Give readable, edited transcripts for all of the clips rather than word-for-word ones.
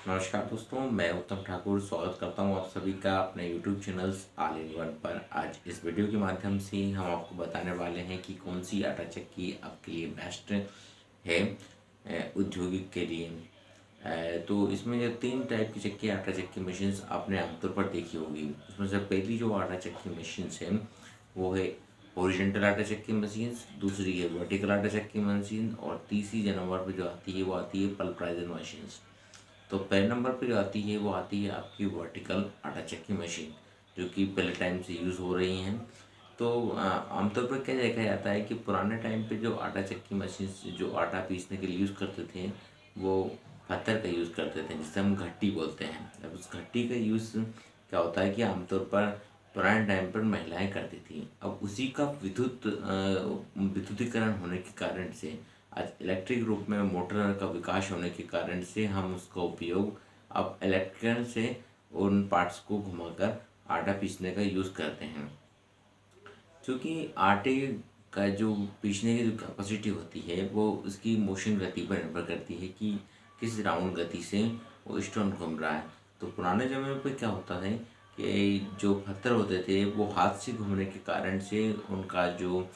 नमस्कार दोस्तों, मैं उत्तम ठाकुर स्वागत करता हूं आप सभी का अपने YouTube channels all in one पर। आज इस वीडियो के माध्यम से हम आपको बताने वाले हैं कि कौन सी आटा चक्की आपके लिए बेस्ट है औद्योगिक के लिए। तो इसमें जो तीन टाइप की चक्की आटा चक्की मशीन्स आपने आमतौर पर देखी होगी। उसमें से पहली जो आटा चक्की मशीन्स है वो है हॉरिजॉन्टल आटा चक्की मशीन्स, दूसरी है वर्टिकल आटा चक्की मशीन और तीसरी जो नंबर पर जो आती है वो आती है पल्वराइजर मशीन्स। तो पहले नंबर पे जो आती है वो आती है आपकी वर्टिकल आटा चक्की मशीन, जो कि पहले टाइम से यूज़ हो रही हैं। तो आमतौर पर क्या देखा जाता है कि पुराने टाइम पे जो आटा चक्की मशीन जो आटा पीसने के लिए यूज़ करते थे वो पत्थर का यूज़ करते थे, जिसे हम घट्टी बोलते हैं। अब उस घट्टी का यूज़ क्या होता है कि आमतौर पर पुराने टाइम पर महिलाएं करती थी। अब उसी का विद्युतीकरण होने के कारण से आज इलेक्ट्रिक रूप में मोटर का विकास होने के कारण से हम उसका उपयोग अब इलेक्ट्रिकल से उन पार्ट्स को घुमाकर आटा पीसने का यूज़ करते हैं। क्योंकि आटे का जो पीसने की जो कैपेसिटी होती है वो उसकी मोशन गति पर निर्भर करती है कि किस राउंड गति से वो स्टोन घूम रहा है। तो पुराने ज़माने पे क्या होता है कि जो पत्थर होते थे वो हाथ से घूमने के कारण से उनका जो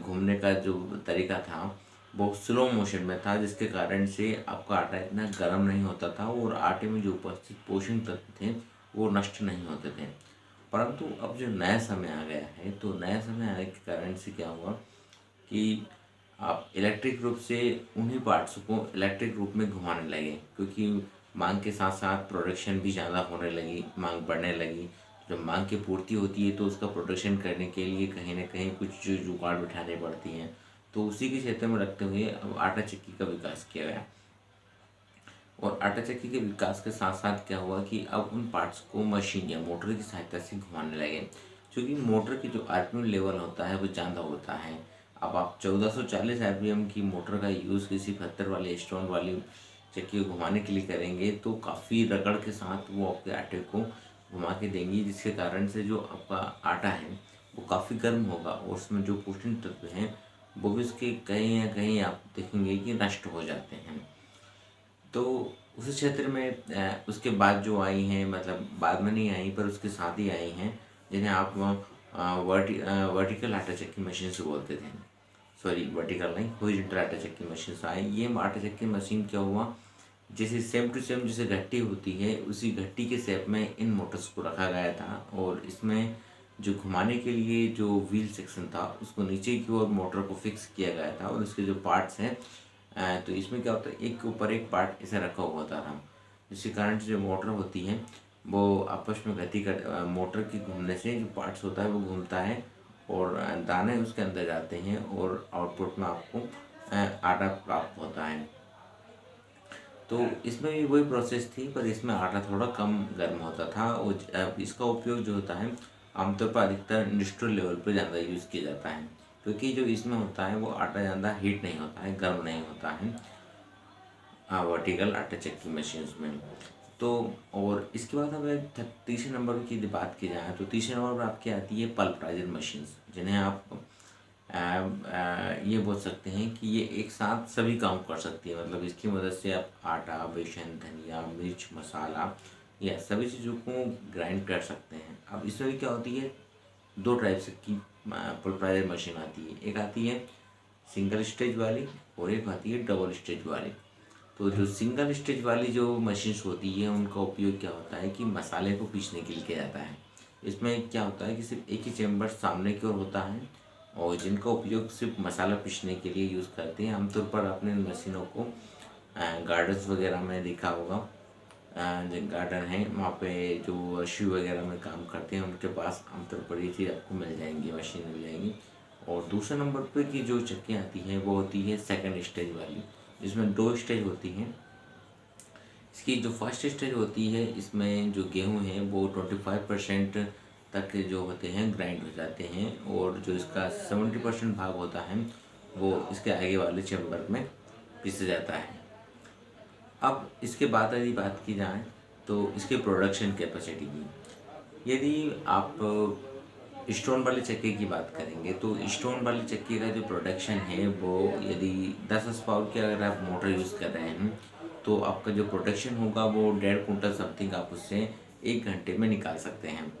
घूमने का जो तरीका था वो स्लो मोशन में था, जिसके कारण से आपका आटा इतना गर्म नहीं होता था और आटे में जो उपस्थित पोषक तत्व थे वो नष्ट नहीं होते थे। परंतु अब जो नया समय आ गया है, तो नया समय आने के कारण से क्या हुआ कि आप इलेक्ट्रिक रूप से उन्हीं पार्ट्स को इलेक्ट्रिक रूप में घुमाने लगे, क्योंकि मांग के साथ साथ प्रोडक्शन भी ज़्यादा होने लगी, मांग बढ़ने लगी। जब मांग की पूर्ति होती है तो उसका प्रोडक्शन करने के लिए कहीं ना कहीं कुछ जुगाड़ बिठाने पड़ती हैं। तो उसी के क्षेत्र में रखते हुए अब आटा चक्की का विकास किया गया। और आटा चक्की के विकास के साथ साथ क्या हुआ कि अब उन पार्ट्स को मशीन या मोटर की सहायता से घुमाने लगे, क्योंकि मोटर की जो आरपीएम लेवल होता है वो ज़्यादा होता है। अब आप 1440 आरपीएम की मोटर का यूज़ किसी पत्थर वाले स्टोन वाली चक्की को घुमाने के लिए करेंगे तो काफ़ी रगड़ के साथ वो आपके आटे को घुमा के देंगी, जिसके कारण से जो आपका आटा है वो काफ़ी गर्म होगा और उसमें जो पोषण तत्व हैं वो भी उसके कहीं ना कहीं आप देखेंगे कि नष्ट हो जाते हैं। तो उस क्षेत्र में उसके बाद जो आई हैं, मतलब बाद में नहीं आई पर उसके साथ ही आई हैं, जिन्हें आप वर्टिकल आटा चक्की मशीन से बोलते थे। सॉरी, वर्टिकल नहीं, हॉरिजॉन्टल आटा चक्की मशीन से आई। ये आटा चक्की मशीन क्या हुआ, जैसे सेम टू सेम जैसे घट्टी होती है उसी घट्टी के शेप में इन मोटर्स को रखा गया था और इसमें जो घुमाने के लिए जो व्हील सेक्शन था उसको नीचे की ओर मोटर को फिक्स किया गया था और उसके जो पार्ट्स हैं तो इसमें क्या होता है, एक के ऊपर एक पार्ट ऐसे रखा हुआ होता था, जिसके कारण से जो मोटर होती है वो आपस में गति कर मोटर की घूमने से जो पार्ट्स होता है वो घूमता है और दाने उसके अंदर जाते हैं और आउटपुट में आपको आटा प्राप्त होता है। तो इसमें भी वही प्रोसेस थी, पर इसमें आटा थोड़ा कम गर्म होता था और इसका उपयोग जो होता है आमतौर पर अधिकतर इंडस्ट्रियल लेवल पर ज़्यादा यूज़ किया जाता है, क्योंकि जो इसमें होता है वो आटा ज़्यादा हीट नहीं होता है, गर्म नहीं होता है वर्टिकल आटा चक्की मशीन्स में। तो और इसके बाद हमें तीसरे नंबर की बात की जाए तो तीसरे नंबर पर आपकी आती है पल्वराइजर मशीन्स, जिन्हें आप ये बोल सकते हैं कि ये एक साथ सभी काम कर सकती है। मतलब इसकी मदद से आप आटा, बेसन, धनिया, मिर्च, मसाला या सभी चीज़ों को ग्राइंड कर सकते हैं। अब इसमें भी क्या होती है, दो टाइप से की पल्वराइजर मशीन आती है। एक आती है सिंगल स्टेज वाली और एक आती है डबल स्टेज वाली। तो जो सिंगल स्टेज वाली जो मशीन्स होती है उनका उपयोग क्या होता है कि मसाले को पीसने के लिए किया जाता है। इसमें क्या होता है कि सिर्फ एक ही चैम्बर सामने की ओर होता है और जिनका उपयोग सिर्फ मसाला पीसने के लिए यूज़ करते हैं। आमतौर पर आपने इन मशीनों को गार्डन्स वगैरह में देखा होगा। जो गार्डन है वहाँ पे जो शिव वगैरह में काम करते हैं उनके पास आमतौर पर ये चीज़ आपको मिल जाएंगी, मशीन मिल जाएंगी। और दूसरे नंबर पे की जो चक्कियाँ आती हैं वो होती है सेकंड स्टेज वाली, जिसमें दो स्टेज होती हैं। इसकी जो फर्स्ट स्टेज होती है इसमें जो गेहूँ है वो 25% तक जो होते हैं ग्राइंड हो जाते हैं और जो इसका 70% भाग होता है वो इसके आगे वाले चैम्बर में पीसा जाता है। अब इसके बाद यदि बात की जाए तो इसके प्रोडक्शन कैपेसिटी की, यदि आप स्टोन वाली चक्की की बात करेंगे तो स्टोन वाली चक्की का जो प्रोडक्शन है वो यदि 10 पावर की अगर आप मोटर यूज़ कर रहे हैं तो आपका जो प्रोडक्शन होगा वो 1.5 कुंटल समथिंग आप उससे 1 घंटे में निकाल सकते हैं।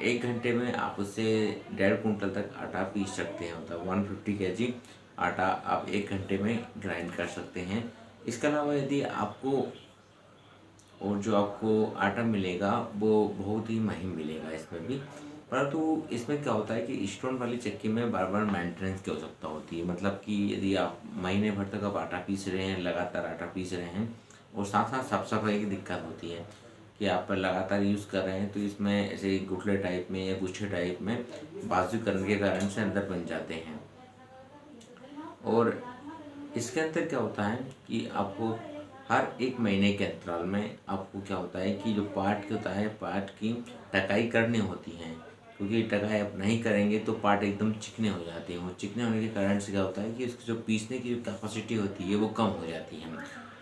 1 घंटे में आप उससे 1.5 कुंटल तक आटा पीस सकते हैं, मतलब 150 kg आटा आप 1 घंटे में ग्राइंड कर सकते हैं। इसके अलावा यदि आपको और जो आपको आटा मिलेगा वो बहुत ही महीन मिलेगा इसमें भी, परंतु इसमें क्या होता है कि स्टोन वाली चक्की में बार बार मेंटेनेंस की आवश्यकता होती है। मतलब कि यदि आप महीने भर तक आप आटा पीस रहे हैं, लगातार आटा पीस रहे हैं, और साथ साथ साफ सफाई की दिक्कत होती है कि आप लगातार यूज़ कर रहे हैं, तो इसमें ऐसे गुठले टाइप में या गुच्छे टाइप में बाजू करने के कारण से अंदर बन जाते हैं। और इसके अंदर क्या होता है कि आपको हर 1 महीने के अंतराल में आपको क्या होता है कि जो पार्ट होता है, पार्ट की टकाई करनी होती है, क्योंकि टकाई आप नहीं करेंगे तो पार्ट एकदम चिकने हो जाते हैं। वो चिकने होने के कारण से क्या होता है कि उसकी जो पीसने की जो कैपेसिटी होती है वो कम हो जाती है,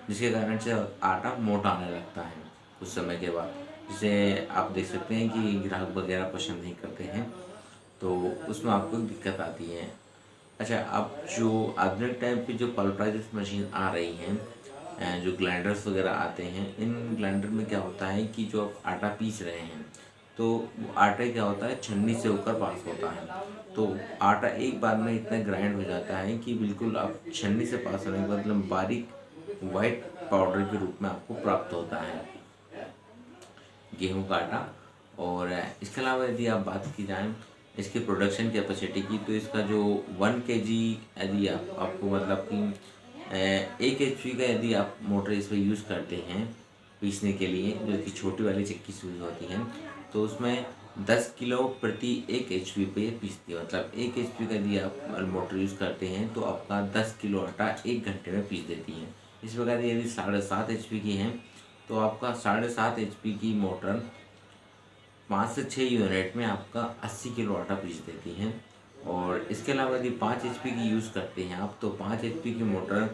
जिसके कारण से आटा मोटा आने लगता है कुछ समय के बाद। जिसे आप देख सकते हैं कि ग्राहक वगैरह पसंद नहीं करते हैं, तो उसमें आपको दिक्कत आती है। अच्छा, अब जो आधुनिक टाइम पे जो पल्वराइजर मशीन आ रही हैं, जो ग्राइंडर्स वगैरह आते हैं, इन ग्राइंडर में क्या होता है कि जो आप आटा पीस रहे हैं, तो वो आटा क्या होता है छन्नी से होकर पास होता है, तो आटा एक बार में इतना ग्राइंड हो जाता है कि बिल्कुल आप छन्नी से पास होने के मतलब बारीक वाइट पाउडर के रूप में आपको प्राप्त होता है गेहूं का आटा। और इसके अलावा यदि आप बात की जाए इसकी प्रोडक्शन कैपेसिटी की, तो इसका जो 1 kg यदि आपको मतलब कि 1 HP का यदि आप मोटर इस पर यूज़ करते हैं पीसने के लिए, जो कि छोटी वाली चक्की से यूज़ होती है, तो उसमें 10 किलो प्रति 1 HP पे ये पीसती है। मतलब 1 HP का यदि आप मोटर यूज़ करते हैं तो आपका 10 किलो आटा 1 घंटे में पीस देती है। इस प्रकार यदि 7.5 HP की है तो आपका 7.5 HP की मोटर 5 से 6 यूनिट में आपका 80 किलो आटा पीस देती हैं। और इसके अलावा यदि 5 HP की यूज़ करते हैं आप, तो 5 HP की मोटर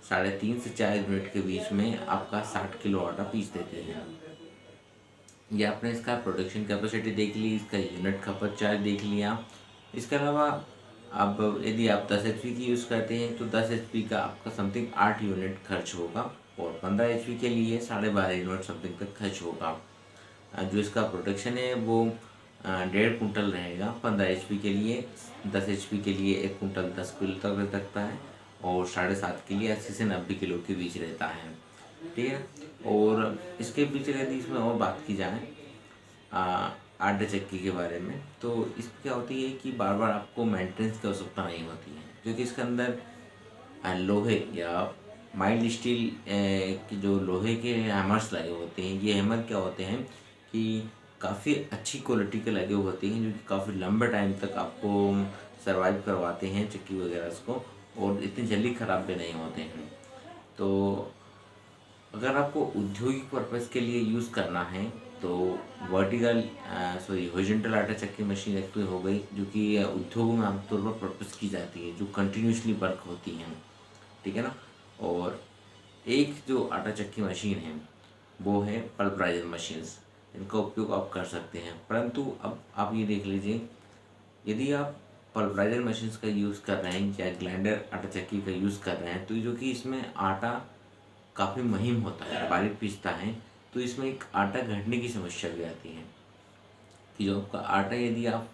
3.5 से 4 यूनिट के बीच में आपका 60 किलो आटा पीस देती है। ये आपने इसका प्रोडक्शन कैपेसिटी देख ली, इसका यूनिट खपत चार्ज देख लिया। इसके अलावा अब यदि आप 10 HP की यूज़ करते हैं तो 10 HP का आपका समथिंग 8 यूनिट खर्च होगा, और 15 HP के लिए 12.5 यूनिट समथिंग तक खर्च होगा। जो इसका प्रोडक्शन है वो 1.5 कुंटल रहेगा 15 HP के लिए। 10 HP के लिए 1 कुंटल 10 किलो तक रह सकता है, और 7.5 के लिए 80 से 90 किलो के बीच रहता है। ठीक है। और इसके पीछे यदि इसमें और बात की जाए आटा चक्की के बारे में, तो इसमें क्या होती है कि बार बार आपको मेंटेनेंस की आवश्यकता नहीं होती है, क्योंकि इसके अंदर लोहे या माइल्ड स्टील की जो लोहे के हैमर्स लगे होते हैं। ये हैमर क्या होते हैं कि काफ़ी अच्छी क्वालिटी के लगे हुए होते हैं, जो कि काफ़ी लंबे टाइम तक आपको सरवाइव करवाते हैं चक्की वगैरह को, और इतनी जल्दी ख़राब भी नहीं होते हैं। तो अगर आपको औद्योगिक पर्पज़ के लिए यूज़ करना है तो वर्टिकल हॉरिजॉन्टल आटा चक्की मशीन एक तो हो गई, जो कि उद्योगों में आमतौर पर पर्पज़ की जाती है, जो कंटिन्यूसली वर्क होती हैं। ठीक है ना। और एक जो आटा चक्की मशीन है वो है पल्वराइजर मशीन्स। इनका उपयोग आप कर सकते हैं, परंतु अब आप ये देख लीजिए, यदि आप पल्वराइजर मशीन्स का यूज़ कर रहे हैं या ग्राइंडर आटा चक्की का यूज़ कर रहे हैं, तो जो कि इसमें आटा काफ़ी महीन होता है, बारीक पीसता है, तो इसमें एक आटा घटने की समस्या भी आती है कि जो आपका आटा यदि आप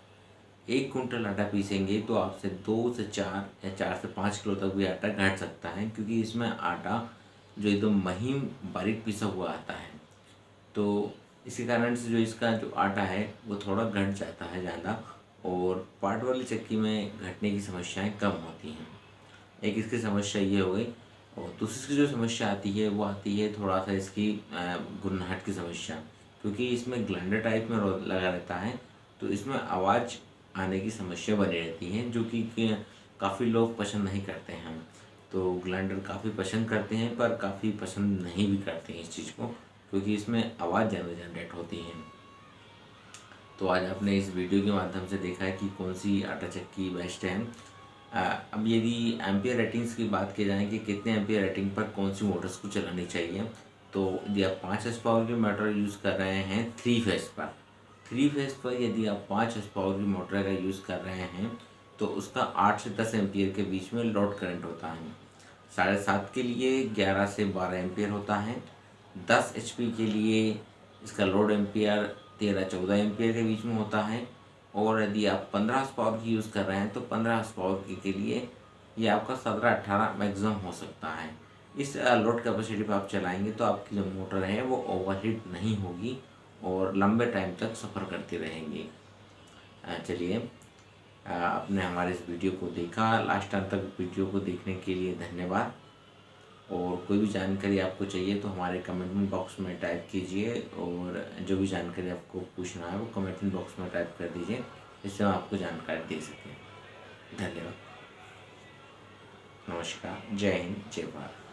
1 कुंटल आटा पीसेंगे तो आपसे 2 से 4 या 4 से 5 किलो तक भी आटा घट सकता है, क्योंकि इसमें आटा जो एकदम महीन बारीक पिसा हुआ आता है। तो इसी कारण से जो इसका जो आटा है वो थोड़ा घट जाता है ज़्यादा, और पाट वाली चक्की में घटने की समस्याएं कम होती हैं। एक इसकी समस्या ये हो गई। और दूसरी जो समस्या आती है वो आती है थोड़ा सा इसकी गुनहाट की समस्या, क्योंकि इसमें ग्राइंडर टाइप में लगा रहता है, तो इसमें आवाज़ आने की समस्या बनी रहती है, जो कि काफ़ी लोग पसंद नहीं करते हैं। तो ग्राइंडर काफ़ी पसंद करते हैं, पर काफ़ी पसंद नहीं भी करते हैं इस चीज़ को, क्योंकि इसमें आवाज़ ज़्यादा जनरेट होती है। तो आज आपने इस वीडियो के माध्यम से देखा है कि कौन सी आटा चक्की बेस्ट है। अब यदि एम्पियर रेटिंग्स की बात की जाए कि कितने एम्पियर रेटिंग पर कौन सी मोटर्स को चलानी चाहिए, तो यदि आप 5 HP की मोटर यूज़ कर रहे हैं 3 फेस पर, 3 फेस पर यदि आप 5 HP की मोटर का यूज़ कर रहे हैं तो उसका 8 से 10 एम्पियर के बीच में लोड करंट होता है। 7.5 के लिए 11 से 12 एम्पियर होता है। 10 HP के लिए इसका लोड एम्पियर 13-14 एम्पियर के बीच में होता है। और यदि आप 15 हॉर्स पावर की यूज़ कर रहे हैं तो 15 हॉर्स पावर के लिए ये आपका 17-18 मैक्सिमम हो सकता है। इस लोड कैपेसिटी पर आप चलाएंगे तो आपकी जो मोटर है वो ओवरहीट नहीं होगी और लंबे टाइम तक सफ़र करती रहेंगी। चलिए, आपने हमारे इस वीडियो को देखा, लास्ट टाइम तक वीडियो को देखने के लिए धन्यवाद। और कोई भी जानकारी आपको चाहिए तो हमारे कमेंट बॉक्स में टाइप कीजिए, और जो भी जानकारी आपको पूछना है वो कमेंट बॉक्स में टाइप कर दीजिए, जिससे हम आपको जानकारी दे सकें। धन्यवाद, नमस्कार, जय हिंद, जय भारत।